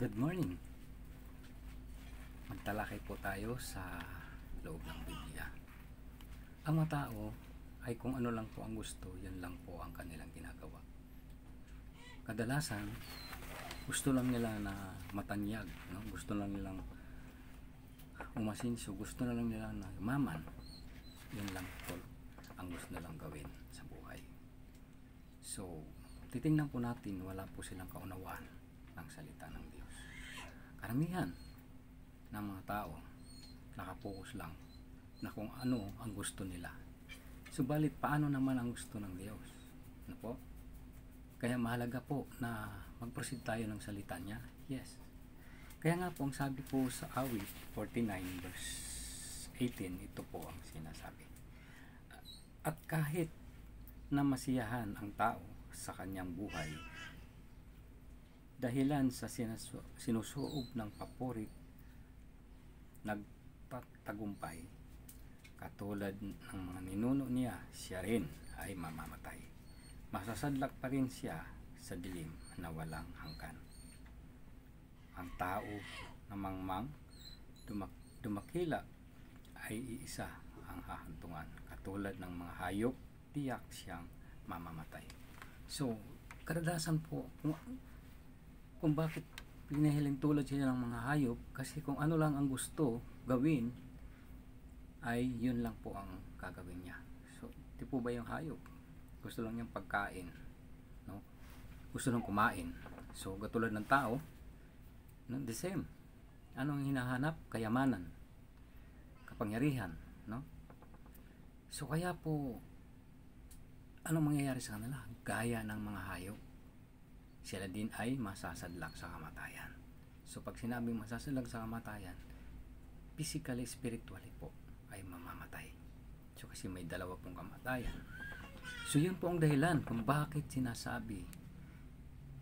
Good morning. Magtalakay po tayo sa loob ng Biblia. Ang mga tao ay kung ano lang po ang gusto, yan lang po ang kanilang ginagawa. Kadalasan, gusto lang nila na matanyag, no? Gusto lang nilang umasinso, gusto na lang nila na yumaman. Yan lang po ang gusto nilang gawin sa buhay. So, titingnan po natin, wala po silang kaunawaan ng salita ng Diyos. Karamihan ng mga tao nakapokus lang na kung ano ang gusto nila. Subalit paano naman ang gusto ng Diyos? Ano po? Kaya mahalaga po na mag-proceed tayo ng salita niya. Yes. Kaya nga po ang sabi po sa awit 49 verse 18, ito po ang sinasabi. At kahit na masiyahan ang tao sa kanyang buhay, dahilan sa sinusuob ng paporit, nagtatagumpay, katulad ng mga ninuno niya, siya rin ay mamamatay. Masasadlak pa rin siya sa dilim na walang hanggan. Ang tao na mangmang dumakila ay iisa ang hahantungan. Katulad ng mga hayop, tiyak siyang mamamatay. So, kadalasan po, kung bakit pinahiling tulad sila ng mga hayop, kasi kung ano lang ang gusto gawin, ay yun lang po ang gagawin niya. So, di po ba yung hayop? Gusto lang niyang pagkain, no? Gusto lang kumain. So, katulad ng tao, no? The same. Anong hinahanap? Kayamanan, kapangyarihan, no? So, kaya po, anong mangyayari sa kanila? Gaya ng mga hayop, sila din ay masasadlak sa kamatayan. So pag sinabing masasadlak sa kamatayan, physically, spiritually po ay mamamatay. So kasi may dalawa pong kamatayan. So yun po ang dahilan kung bakit sinasabi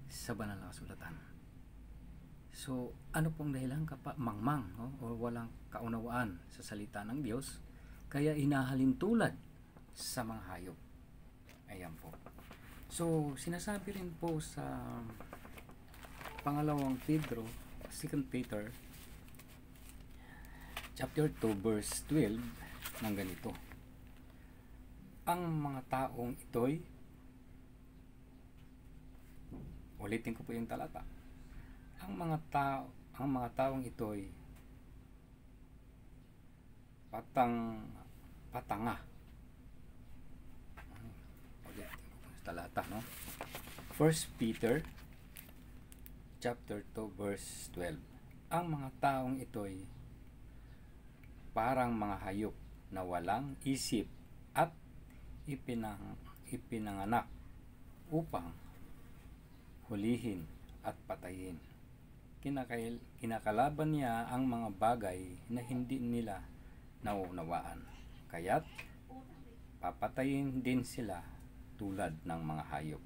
sa banal na kasulatan. So ano pong dahilan kapag mangmang, no? O walang kaunawaan sa salita ng Diyos, kaya inahalin tulad sa mga hayop. Ayan po. So, sinasabi rin po sa pangalawang Pedro, 2 Peter, chapter 2, verse 12, ng ganito. Ang mga taong ito'y, ulitin ko po yung talata, ang mga taong ito'y patanga. Talata, no? 1 Peter chapter 2 verse 12. Ang mga taong ito'y parang mga hayop na walang isip at ipinanganak upang hulihin at patayin. Kinakalaban niya ang mga bagay na hindi nila nauunawaan. Kaya't papatayin din sila tulad ng mga hayop.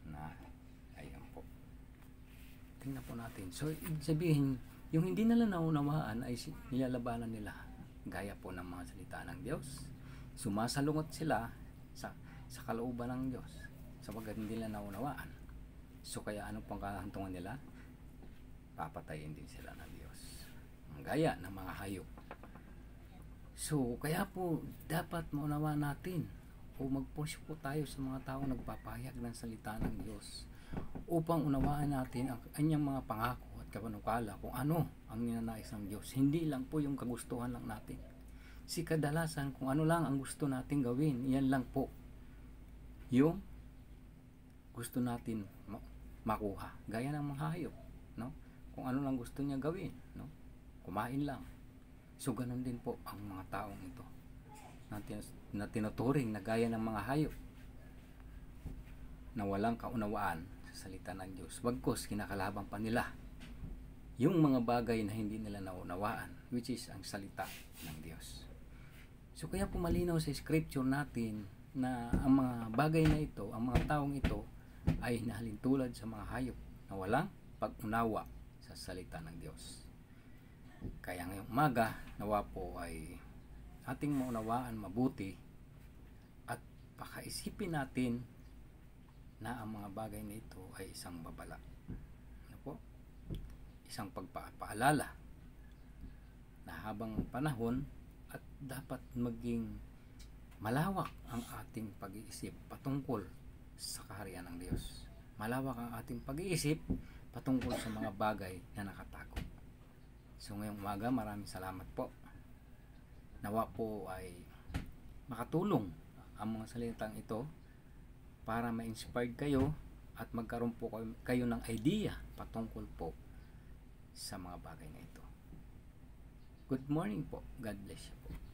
Na, ayan po. Tingnan po natin. So, ibig sabihin, yung hindi nila naunawaan ay nilalabanan nila. Gaya po ng mga salita ng Diyos. Sumasalungot sila sa kalooban ng Diyos. Sapagkat hindi nila naunawaan. So, kaya ano pang kahantungan nila? Papatayin din sila ng Diyos. Ang gaya ng mga hayop. So, kaya po, dapat maunawaan natin o mag-push po tayo sa mga taong nagpapahayag ng salita ng Diyos upang unawaan natin ang kanyang mga pangako at kapanukala kung ano ang ninanais ng Diyos. Hindi lang po yung kagustuhan lang natin. Si kadalasan kung ano lang ang gusto natin gawin, yan lang po yung gusto natin makuha. Gaya ng mga hayop, no? Kung ano lang gusto niya gawin, no? Kumain lang. So ganun din po ang mga taong ito na tinuturing na gaya ng mga hayop na walang kaunawaan sa salita ng Diyos. Bagkus kinakalaban pa nila yung mga bagay na hindi nila naunawaan, which is ang salita ng Diyos. So kaya po malinaw sa scripture natin na ang mga bagay na ito, ang mga taong ito ay nahalintulad sa mga hayop na walang pag-unawa sa salita ng Diyos. Kaya ngayong umaga, nawa po ay ating maunawaan mabuti at pakaisipin natin na ang mga bagay na ito ay isang babala. Ano po? isang pagpapaalala na habang panahon at dapat maging malawak ang ating pag-iisip patungkol sa kaharian ng Diyos. Malawak ang ating pag-iisip patungkol sa mga bagay na nakatakot. So ngayong umaga, maraming salamat po. Nawa po ay makatulong ang mga salitang ito para ma-inspired kayo at magkaroon po kayo ng idea patungkol po sa mga bagay na ito. Good morning po. God bless you po.